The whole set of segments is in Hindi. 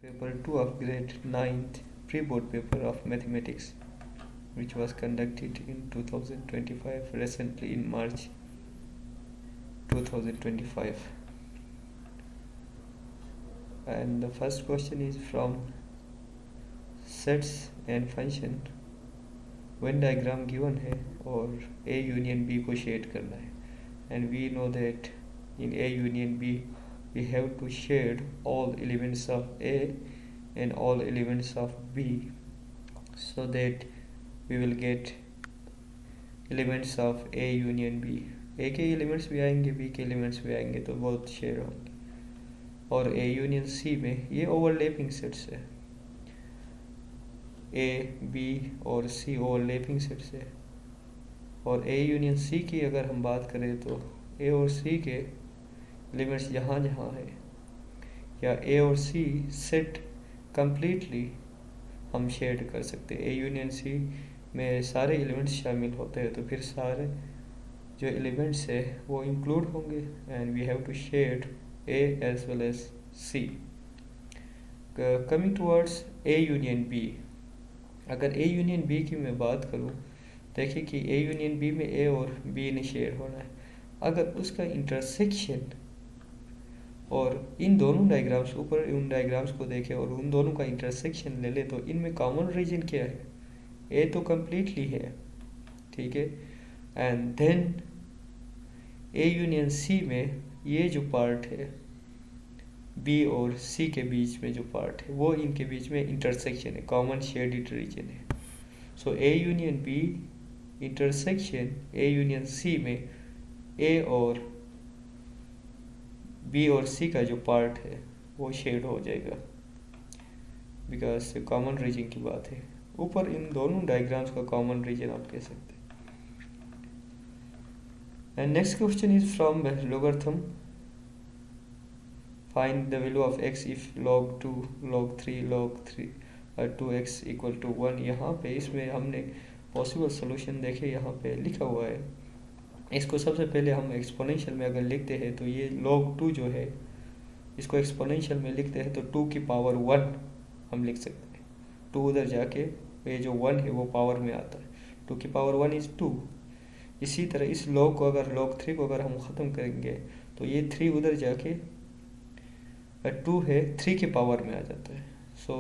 Paper 2 of grade 9th pre-board paper of mathematics, which was conducted in 2025, recently in March 2025. And the first question is from sets and function. When diagram given है और A union B को shade करना है, and we know that in A union B we have to shade all elements of A and all elements of B, so that we will get elements of A union B. A के elements भी आएंगे, B के elements भी आएंगे, तो बहुत शेयर होंगे. और A union C में ये ओवरलैपिंग सेट्स है, A, B और C ओवरलैपिंग सेट्स है. और A यूनियन C की अगर हम बात करें तो A और C के एलिमेंट्स जहाँ जहाँ है, या A और C सेट कंप्लीटली हम शेड कर सकते हैं. A यूनियन C में सारे एलिमेंट्स शामिल होते हैं, तो फिर सारे जो एलिमेंट्स है वो इंक्लूड होंगे, and we have to shade A as well as C. Coming towards A union B, अगर A union B की मैं बात करूँ, देखिए कि A union B में A और B ने शेयर होना है. अगर उसका इंटरसेक्शन और इन दोनों डायग्राम्स, ऊपर उन डायग्राम्स को देखें और उन दोनों का इंटरसेक्शन ले ले, तो इनमें कॉमन रीजन क्या है? A तो कम्प्लीटली है, ठीक है. And then A union C में ये जो पार्ट है B और C के बीच में जो पार्ट है, वो इनके बीच में इंटरसेक्शन है, कॉमन शेडेड रीजन है. सो A union B intersection A union C में A और B और C का जो पार्ट है वो शेड हो जाएगा, बिकॉज कॉमन रीजन की बात है. ऊपर इन दोनों डायग्राम्स का कॉमन रीजन आप कह सकते हैं. And next question is from logarithm. Find the value of x if log 2, log 3, log 2x equal to 1. यहाँ पे इसमें हमने पॉसिबल सोल्यूशन देखे, यहाँ पे लिखा हुआ है. इसको सबसे पहले हम एक्सपोनेंशियल में अगर लिखते हैं तो ये log 2 जो है, इसको एक्सपोनेंशियल में लिखते हैं तो 2 की पावर 1 हम लिख सकते हैं. 2 उधर जाके ये जो 1 है वो पावर में आता है. 2 की पावर 1 इज़ 2. इसी तरह इस log को अगर log 3 को अगर हम ख़त्म करेंगे तो ये 3 उधर जाके 2 है 3 की पावर में आ जाता है. सो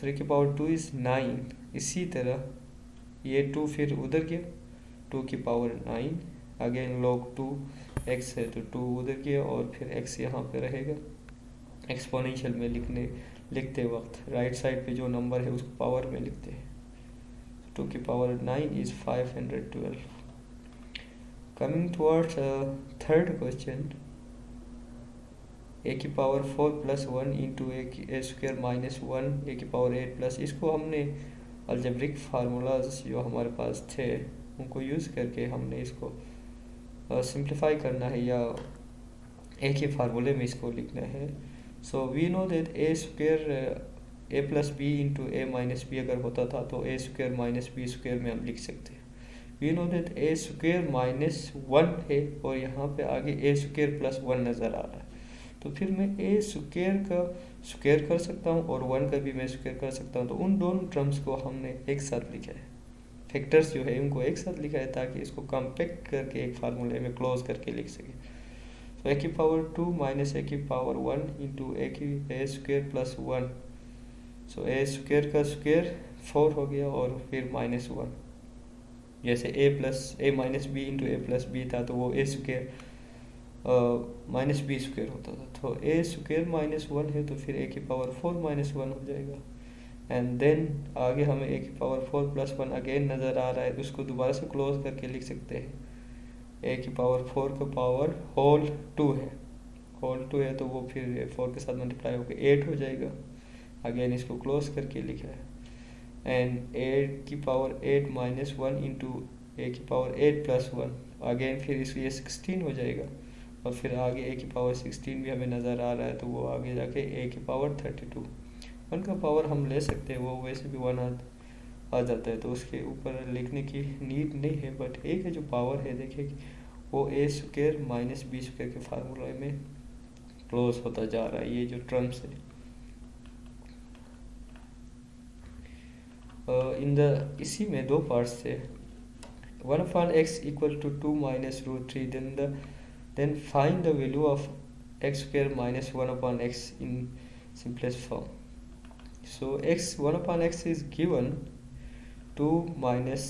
3 की पावर 2 इज़ 9. इसी तरह ये 2 फिर उधर गया, 2 की पावर 9. अगेन log 2 x है तो 2 उधर गया, और फिर x यहाँ पे रहेगा. एक्सपोनेंशियल में लिखते वक्त राइट साइड पे जो नंबर है उसको पावर में लिखते हैं. 2 की power 9 is 512. Coming towards third question, a की power 4 plus 1 into a square minus 1 a की पावर 8 plus, इसको हमने अलजेब्रिक फार्मूलाज जो हमारे पास थे उनको यूज़ करके हमने इसको सिंप्लीफाई करना है, या एक ही फार्मूले में इसको लिखना है. So we know that a square a plus B into A minus B अगर होता था तो a square minus B square में हम लिख सकते हैं. We know that a square minus 1 है और यहाँ पे आगे a स्क्वायर प्लस 1 नज़र आ रहा है, तो फिर मैं a स्क्वायर का स्क्वायर कर सकता हूँ और 1 का भी मैं स्क्वायर कर सकता हूँ. तो उन दोनों टर्म्स को हमने एक साथ लिखा है, फैक्टर्स जो है उनको एक साथ लिखा है, ताकि इसको कम्पैक्ट करके एक फार्मूले में क्लोज करके लिख सके. तो a की पावर 2 माइनस a की power 1 into a square plus 1. So a square का स्क्वायर 4 हो गया, और फिर माइनस 1. जैसे a minus B into A plus B था तो वो a square minus B square होता था. तो a स्क्वायर माइनस 1 है तो फिर a की पावर 4 माइनस 1 हो जाएगा. एंड देन आगे हमें a की पावर 4 प्लस 1 अगेन नज़र आ रहा है, उसको दोबारा से क्लोज करके लिख सकते हैं. a की पावर 4 का पावर होल 2 है, होल 2 है तो वो फिर 4 के साथ मल्टीप्लाई होकर 8 हो जाएगा. अगेन इसको क्लोज करके लिखा है. एंड a की पावर 8 माइनस 1 इंटू a की पावर 8 प्लस 1, अगेन फिर इसको ये 16 हो जाएगा, और फिर आगे a की पावर 16 भी हमें नज़र आ रहा है, तो वो आगे जाके a की पावर 32. 1 का पावर हम ले सकते हैं, वो वैसे भी 1 आ जाता है तो उसके ऊपर लिखने की नीड नहीं है. बट a का जो पावर है देखिए वो a square minus B square के फार्मूले में क्लोज होता जा रहा है, ये जो टर्म्स है. इन द इसी में दो पार्ट्स थे. 1/x equal to 2 minus root 3, then find the value of x square minus 1/x in simplest form. So 1/x is given 2 minus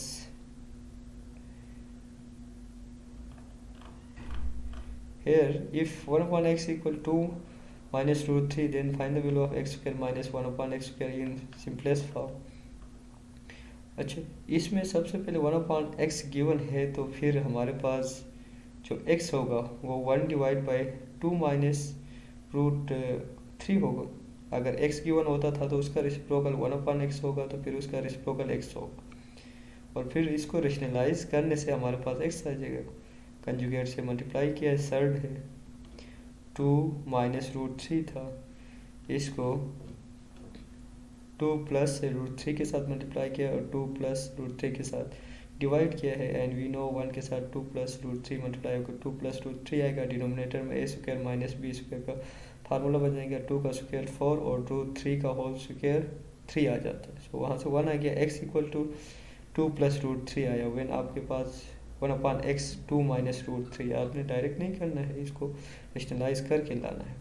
here. If 1/x equal to 2 minus root 3, then find the value of x square minus 1/x square in simplest form. अच्छा, इसमें सबसे पहले 1/x गिवन है, तो फिर हमारे पास जो x होगा वो 1 डिवाइड बाई 2 माइनस रूट 3 होगा. अगर x गिवन होता था तो उसका रेसिप्रोकल 1/x होगा, तो फिर उसका रेसिप्रोकल x होगा. और फिर इसको रेशनलाइज करने से हमारे पास x आ जाएगा. कंजुगेट से मल्टीप्लाई किया है, सर्ड है, 2 माइनस रूट 3 था, इसको 2 प्लस रूट 3 के साथ मल्टीप्लाई किया और 2 प्लस रूट 3 के साथ डिवाइड किया है. एंड वी नो 1 के साथ 2 प्लस रूट 3 मल्टीप्लाई होकर 2 प्लस रूट 3 आएगा. डिनोमिनेटर में a square minus B square का फार्मूला बन जाएगा. 2 का स्क्वायर 4 और रूट 3 का होल स्क्वायर 3 आ जाता है. सो वहाँ से 1 आ गया. x equal to 2 plus root 3 आया. व्हेन आपके पास 1/x 2 माइनस रूट 3, आपने डायरेक्ट नहीं करना है, इसको रेशनलाइज करके लाना है.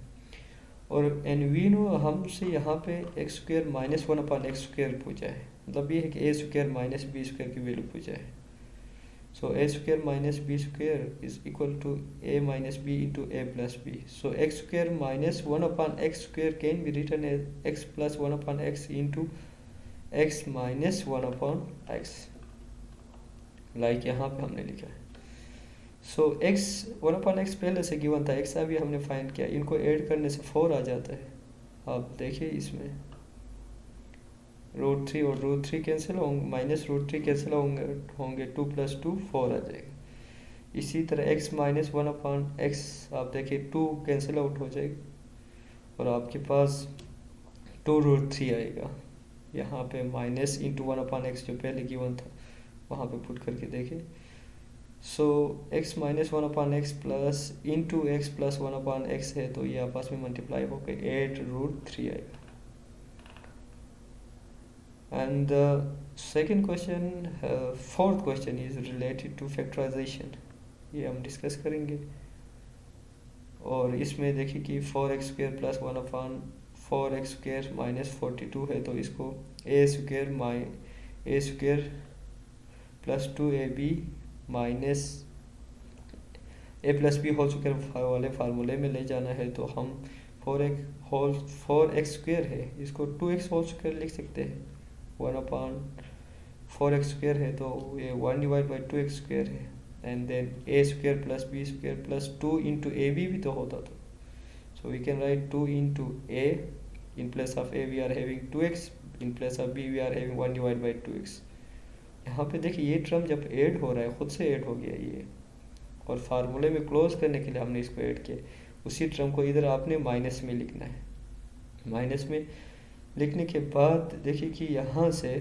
और एन वी नो हमसे यहाँ पे x square minus 1/x square पूछा है, मतलब ये है कि A square minus B square की वैल्यू पूछा है. So A square minus B square is equal to A minus B into A plus B. So X square minus 1/x square can be written as X plus 1/x into X minus 1/x, like यहाँ पे हमने लिखा है. सो x 1/x पहले से गिवन था, x अभी हमने फाइंड किया. इनको ऐड करने से 4 आ जाता है. आप देखिए इसमें रूट 3 और रूट 3 कैंसिल होंगे, माइनस रूट 3 कैंसिल होंगे 2 प्लस 2 4 आ जाएगा. इसी तरह x माइनस 1/x, आप देखिए 2 कैंसिल आउट हो जाएगा और आपके पास 2 रूट 3 आएगा. यहाँ पे माइनस इंटू 1/x जो पहले गिवन था वहाँ पे पुट करके देखें. सो x minus 1/x plus into x plus 1/x है, तो ये आपस में मल्टीप्लाई होकर 8 रूट 3 आएगा. And the second question, fourth question is related to factorization. ये हम डिस्कस करेंगे. और इसमें देखिए कि 4x square plus 1/4x square minus 42 है, तो इसको ए स्क्वायर प्लस 2ab माइनस ए प्लस बी होल स्क्वायर वाले फार्मूले में ले जाना है. तो हम 4x स्क्वायर है, इसको 2x होल स्क्वायर लिख सकते हैं. 1/4x स्क्वायर है, तो ये 1 डिवाइड बाई 2x स्क्वायर है. And then A square plus B square plus 2 into A B भी तो होता था. So we can write 2 into A, in place of A we are having 2x, in place of B we are having 1 divide by 2x. यहाँ पे देखिए ये टर्म जब ऐड हो रहा है, खुद से ऐड हो गया ये, और फार्मूले में क्लोज करने के लिए हमने इसको ऐड किया. उसी टर्म को इधर आपने माइनस में लिखना है. माइनस में लिखने के बाद देखिए कि यहाँ से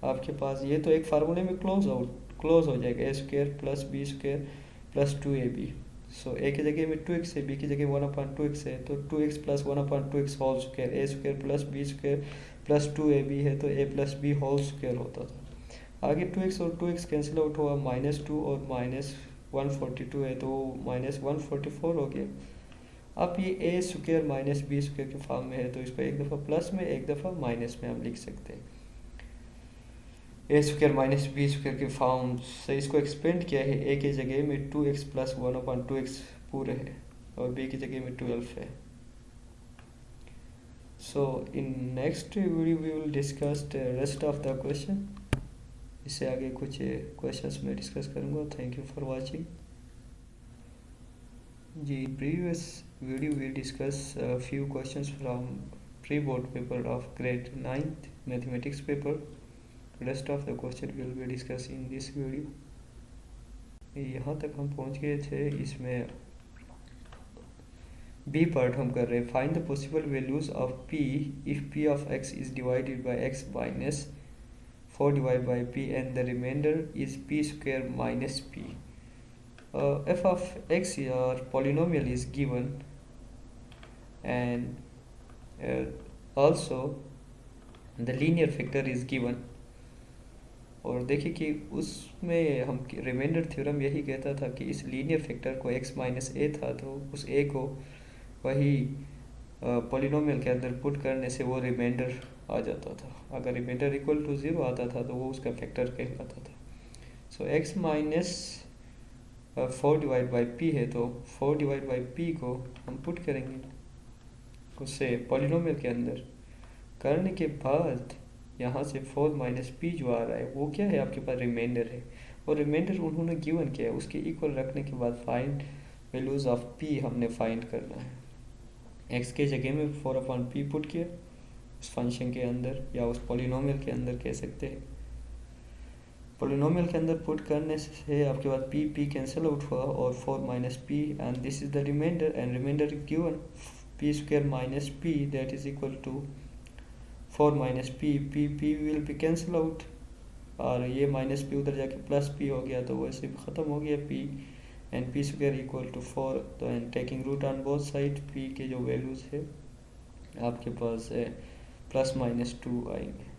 आपके पास ये तो एक फार्मूले में क्लोज हो जाएगा. A square plus B square plus 2ab. So A की जगह में 2x है, बी की जगह 1/2x है, तो 2x plus 1/2x whole square. A square plus B square plus 2ab है, तो A plus B whole square होता था. आगे 2x और 2x कैंसिल आउट हुआ, -2 और -142 है, तो -144 हो गया. अब ये ए स्क्वायर माइनस बी स्क्वायर के फॉर्म में है, तो इसको एक दफ़ा प्लस में एक दफ़ा माइनस में हम लिख सकते हैं. ए स्क्वायर माइनस बी स्क्वायर के फॉर्म से इसको एक्सपेंड किया है. ए की जगह में 2x प्लस 1/2x पूरे है और बी की जगह में 12 है. So in next video we will discuss the rest of the question. इससे आगे कुछ क्वेश्चंस में डिस्कस करूँगा. Thank you for watching. जी, previous video we discuss few questions from pre board paper of grade 9th mathematics paper. Rest of the question will be discuss in this video. यहाँ तक हम पहुँच गए थे. इसमें बी पार्ट हम कर रहे हैं. Find the possible values of p if p of x is divided by x minus 4 divided by p and the remainder is p square minus p. F of x or polynomial is given, and also the linear factor is given. और देखिए कि उसमें हम रिमाइंडर थ्योरम यही कहता था कि इस लीनियर फैक्टर को x माइनस ए था, तो उस a को वही पॉलिनोमियल के अंदर पुट करने से वो रिमाइंडर आ जाता था। अगर रिमाइंडर इक्वल टू 0 आता था तो वो उसका फैक्टर कहलाता था। सो x minus 4 divide by P है, तो 4 डिवाइड बाई पी को हम पुट करेंगे उससे पॉलिनोमियल के अंदर। करने के बाद यहाँ से 4 माइनस पी जो आ रहा है वो क्या है, आपके पास रिमाइंडर है, और रिमाइंडर उन्होंने गिवन किया है। उसके इक्वल रखने के बाद फाइंड वैल्यूज़ ऑफ पी हमने फाइंड करना है। एक्स के जगह में 4/p पुट किया उस फंक्शन के अंदर, या उस पॉलिनोमियल के अंदर कह सकते हैं। पॉलिनोमियल के अंदर पुट करने से आपके पास पी कैंसिल आउट हुआ और 4 minus P, and this is the remainder, and remainder is given P square minus P that is equal to 4 minus P will be cancel out, और ये माइनस पी उधर जाके प्लस पी हो गया, तो वैसे भी ख़त्म हो गया P, and P square equal to 4। तो and taking root on both side, P के जो वैल्यूज़ है आपके पास प्लस माइनस 2 आएंगे।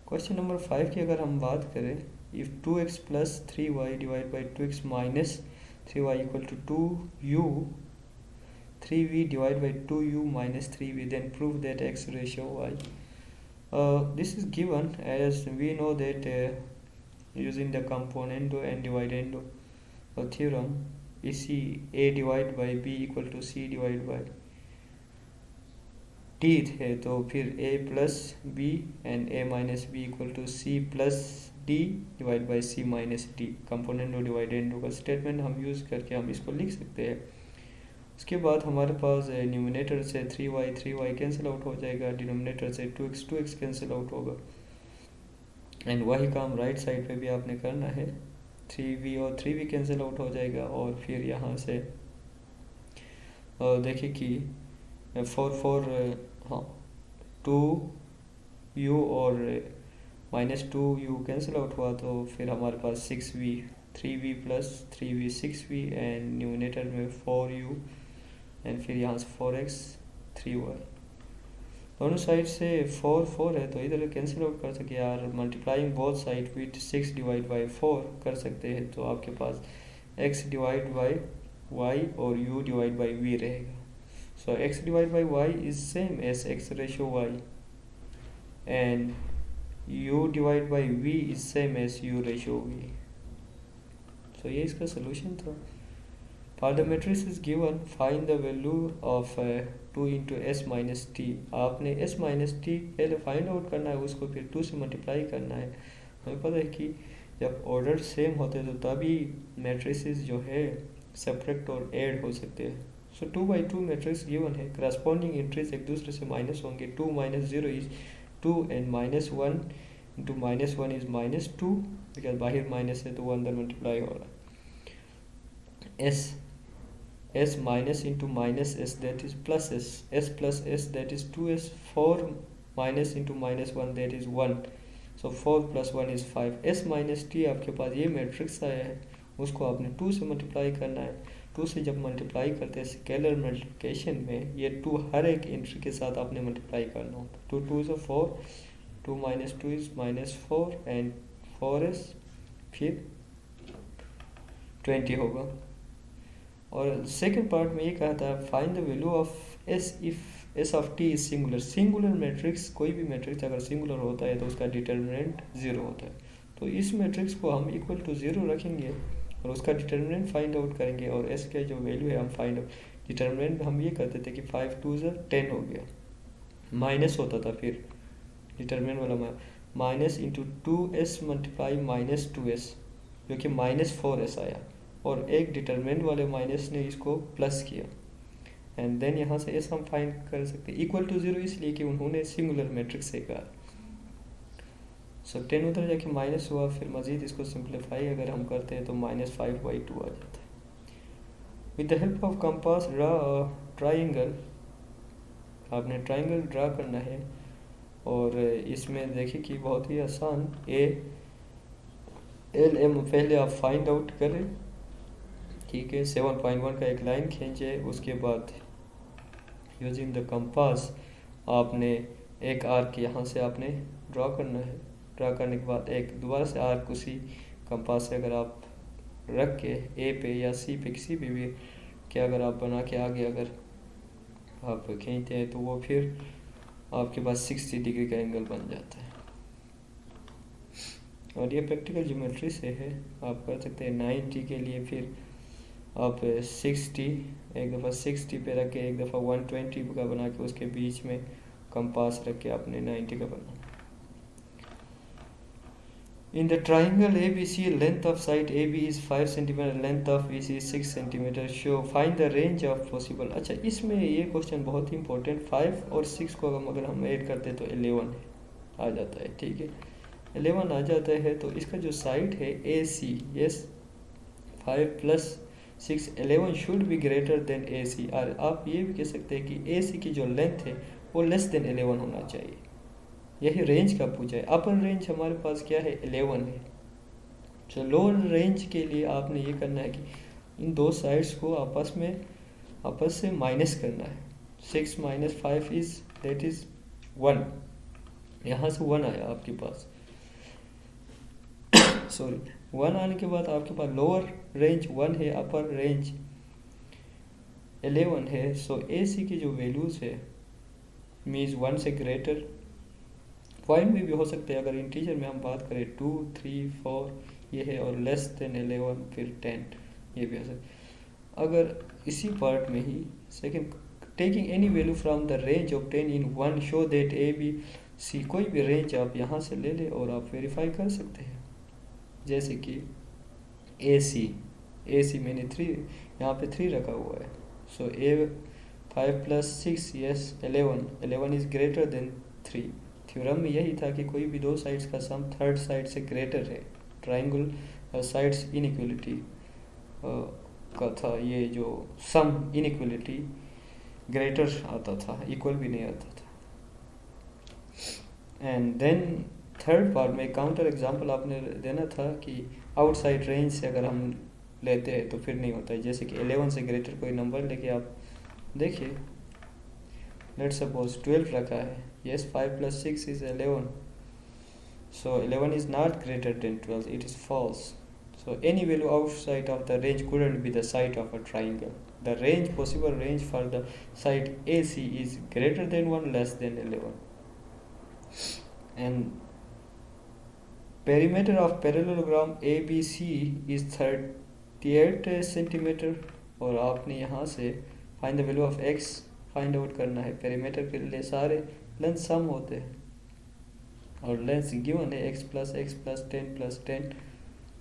क्वेश्चन नंबर 5 की अगर हम बात करें, if 2x plus 3y divide by 2x minus 3y equal to 2u 3v divide by 2u minus 3v, then prove that x ratio y. This is given as we know that using the componendo and dividendo theorem, इसी a divide by b equal to c divide by d है, तो फिर a plus b and a minus b equal to c plus d divide by c minus d। Componendo dividendo का स्टेटमेंट हम यूज़ करके हम इसको लिख सकते हैं। उसके बाद हमारे पास न्यूमिनेटर से 3y कैंसिल आउट हो जाएगा, डिनोमिनेटर से 2x कैंसिल आउट होगा, एंड वही काम राइट साइड पे भी आपने करना है। 3v और 3v कैंसिल आउट हो जाएगा, और फिर यहाँ से देखिए कि 2u और माइनस 2u कैंसिल आउट हुआ, तो फिर हमारे पास 6v 3v plus 3v 6v, and numerator में 4u, एंड फिर यहाँ से 4x 3y, दोनों साइड से 4 है, तो इधर कैंसिल आउट कर सकते हैं यार, multiplying both side with 6 divide by 4 कर सकते हैं, तो आपके पास x डिवाइड बाई y और u डिवाइड बाई v रहेगा। So x divide by y is same as x ratio y, and u divide by v is same as u ratio v। So ये इसका सोल्यूशन था। For the matrix is given, find the value of 2 into s minus t। आपने s minus t पहले फाइंड आउट करना है, उसको फिर 2 से मल्टीप्लाई करना है। हमें पता है कि जब ऑर्डर सेम होते हैं तो तभी मैट्रिसेस जो है सब्ट्रैक्ट और ऐड हो सकते हैं। सो 2/2 मैट्रिक्स गिवन है, करस्पॉन्डिंग एंट्रीज एक दूसरे से माइनस होंगे। 2 minus 0 is 2, and minus 1 into minus 1 is minus 2, because बाहर माइनस है तो वो अंदर मल्टीप्लाई हो रहा है। s minus into minus s that is plus s plus s that is 2s, 4 minus into minus 1 that is 1, so 4 plus 1 is 5। s minus t आपके पास ये मैट्रिक्स आया है, उसको आपने 2 से मल्टीप्लाई करना है। 2 से जब मल्टीप्लाई करते हैं स्केलर मल्टीप्लिकेशन में, ये 2 हर एक एंट्री के साथ आपने मल्टीप्लाई करना होता है। 2 2 is 4, 2 minus 2 is minus 4, and 4s फिर 20 होगा। और सेकेंड पार्ट में ये कहा था find the value of s if s of t is singular. Singular matrix, कोई भी मैट्रिक्स अगर सिंगुलर होता है तो उसका डिटर्मिनेंट 0 होता है, तो इस मैट्रिक्स को हम इक्वल टू 0 रखेंगे और उसका डिटर्मिनेंट फाइंड आउट करेंगे, और s का जो वैल्यू है हम फाइंड आउट। डिटर्मिनेंट हम ये करते थे कि 5 2 10 हो गया, माइनस होता था फिर डिटर्मिनेंट वाला minus into 2s multiply minus 2s, जो कि माइनस 4s आया, और एक डिटरमिनेंट वाले माइनस ने इसको प्लस किया, एंड देन यहाँ से एस हम फाइंड कर सकते हैं इक्वल टू 0, इसलिए कि उन्होंने सिंगुलर मैट्रिक्स से कहा। सो 10 उधर जाके माइनस हुआ, फिर मजीद इसको सिंप्लीफाई अगर हम करते हैं तो -5/2 आ जाता है। With the help of compass draw triangle, आपने ट्राइंगल ड्रा करना है, और इसमें देखिए कि बहुत ही आसान LM पहले आप फाइंड आउट करें, ठीक है। 7.1 का एक लाइन खींचे, उसके बाद यूजिंग द कंपास आपने एक आर्क यहाँ से आपने ड्रॉ करना है, ड्रा करने के बाद एक दोबारा से आर्क उसी कंपास से अगर आप रख के ए पे या सी पे किसी भी के अगर आप बना के आगे अगर आप खींचते हैं तो वो फिर आपके पास 60 डिग्री का एंगल बन जाता है। और ये प्रैक्टिकल ज्योमेट्री से है, आप कर सकते हैं 90 के लिए फिर आप 60 एक दफ़ा 60 पे रख के एक दफ़ा 120 का बना के उसके बीच में कंपास रख के आपने 90 का बनाना। In the triangle ABC, length of side AB is 5 cm, length of BC is 6 cm. Show find the range of possible। अच्छा, इसमें ये क्वेश्चन बहुत ही इंपॉर्टेंट, 5 और 6 को अगर हम ऐड करते हैं तो 11 आ जाता है। ठीक है, 11 आ जाता है तो इसका जो साइड है AC, yes 5 + 6 11 should be greater than AC। और आप ये भी कह सकते हैं कि AC की जो लेंथ है वो लेस देन 11 होना चाहिए। यही रेंज का पूछा है। अपर रेंज हमारे पास क्या है 11 है। तो लोअर रेंज के लिए आपने ये करना है कि इन दो साइड्स को आपस से माइनस करना है। 6 - 5 इज दैट इज 1, यहाँ से 1 आया आपके पास सॉरी 1 आने के बाद आपके पास लोअर रेंज 1 है, अपर रेंज 11 है। सो AC की जो वैल्यूज है मीन्स 1 से ग्रेटर, पॉइंट में भी हो सकते हैं अगर इंटीजर में हम बात करें 2 3 4 ये है, और लेस देन 11 फिर 10 ये भी हो सकता है। अगर इसी पार्ट में ही second taking any value from the range of 10 in 1 show that ABC, कोई भी रेंज आप यहाँ से ले लें और आप वेरीफाई कर सकते हैं। जैसे कि AC मैंने 3 यहाँ पे 3 रखा हुआ है। सो 5 + 6 yes 11 is greater than 3। Theorem में यही था कि कोई भी दो साइड्स का सम थर्ड साइड से ग्रेटर है। ट्राइंगल साइड्स इनइक्वलिटी का था ये, जो सम इनइक्वलिटी ग्रेटर आता था, इक्वल भी नहीं आता था। एंड देन थर्ड पार्ट में काउंटर एग्जांपल आपने देना था कि आउटसाइड रेंज से अगर हम लेते हैं तो फिर नहीं होता है। जैसे कि 11 से ग्रेटर कोई नंबर लेके आप देखिए, लेट्स सपोज 12 रखा है, yes 5 + 6 is 11, so 11 is not greater than 12, it is false। So any value outside of the range couldn't be the side of a triangle। The range possible range for the side AC is greater than 1 less than 11। And perimeter of parallelogram ABC is 38 cm, और आपने यहाँ से find the value of x find out करना है। पेरीमीटर के लिए सारे लेंथ सम होते हैं और लेंथ गिवन है x + x + 10 + 10,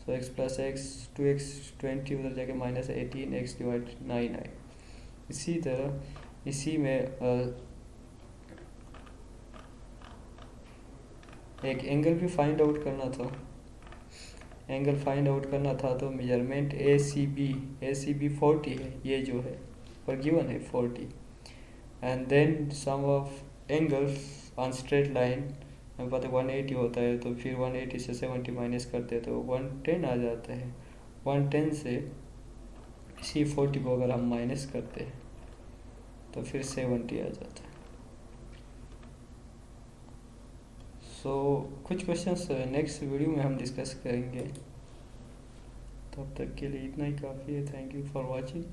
सो x + x 2x 20 उधर जाके -18 x / 9 आए। इसी तरह इसी में एक एंगल भी फाइंड आउट करना था। एंगल फाइंड आउट करना था तो मेजरमेंट ACB 40 है, ये जो है और गिवन है 40। And then sum of angles on straight line हमें पता है 180 होता है, तो फिर 180 से 70 माइनस करते हैं तो 110 आ जाता है। 110 से C40 को अगर हम माइनस करते हैं तो फिर 70 आ जाता है। सो कुछ क्वेश्चंस नेक्स्ट वीडियो में हम डिस्कस करेंगे। तब तक के लिए इतना ही काफ़ी है। Thank you for watching.